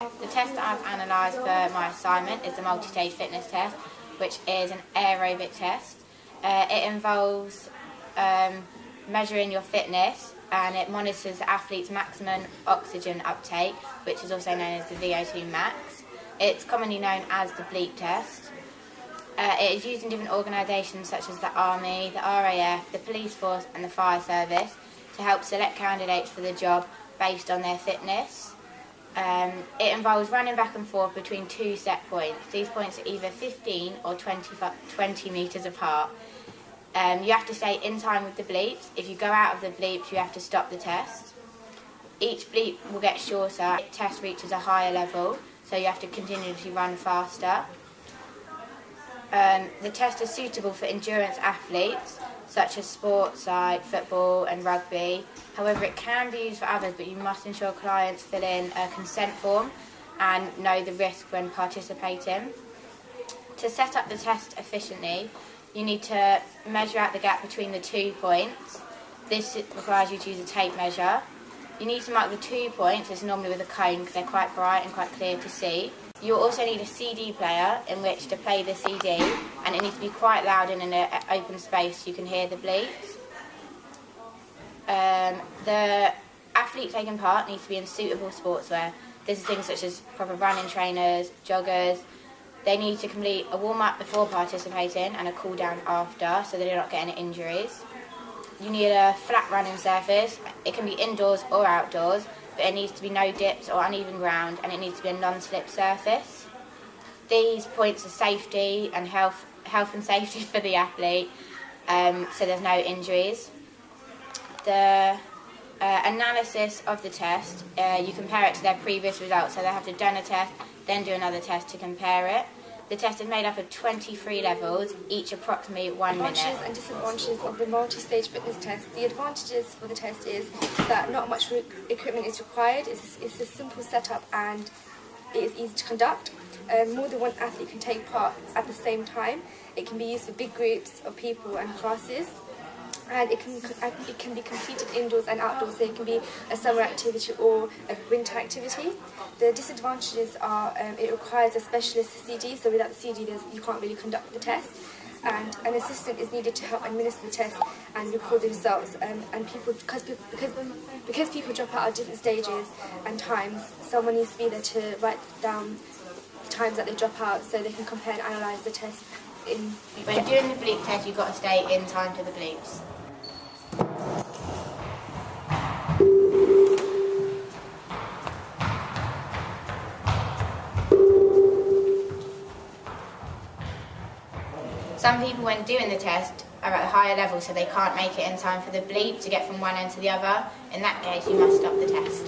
The test I've analysed for my assignment is the Multistage fitness test, which is an aerobic test. It involves measuring your fitness, and it monitors the athlete's maximum oxygen uptake, which is also known as the VO2 max. It's commonly known as the bleep test. It is used in different organisations such as the Army, the RAF, the police force and the fire service to help select candidates for the job based on their fitness. It involves running back and forth between two set points. These points are either 15 or 20 metres apart. You have to stay in time with the bleeps. If you go out of the bleeps, you have to stop the test. Each bleep will get shorter. The test reaches a higher level, so you have to continuously run faster. The test is suitable for endurance athletes, such as sports like football and rugby. However, it can be used for others, but you must ensure clients fill in a consent form and know the risk when participating. To set up the test efficiently, you need to measure out the gap between the 2 points. This requires you to use a tape measure. You need to mark the 2 points, it's normally with a cone because they're quite bright and quite clear to see. You'll also need a CD player in which to play the CD, and it needs to be quite loud and in an open space so you can hear the bleeps. The athlete taking part needs to be in suitable sportswear. This is things such as proper running trainers, joggers. They need to complete a warm-up before participating and a cool-down after so that they're not getting injuries. You need a flat running surface. It can be indoors or outdoors, but it needs to be no dips or uneven ground, and it needs to be a non-slip surface. These points are safety and health and safety for the athlete, so there's no injuries. The analysis of the test, you compare it to their previous results, so they have to done a test, then do another test to compare it. The test is made up of 23 levels, each approximately 1 minute. Advantages and disadvantages of the multi-stage fitness test. The advantages for the test is that not much equipment is required, it's a simple setup and it is easy to conduct. More than one athlete can take part at the same time. It can be used for big groups of people and classes. And it can be completed indoors and outdoors, so it can be a summer activity or a winter activity. The disadvantages are it requires a specialist CD, so without the CD you can't really conduct the test. And an assistant is needed to help administer the test and record the results. And people, because people drop out at different stages and times, someone needs to be there to write down the times that they drop out so they can compare and analyse the test. When doing the bleep test, you've got to stay in time to the bleeps. Some people, when doing the test, are at a higher level, so they can't make it in time for the bleep to get from one end to the other. In that case, you must stop the test.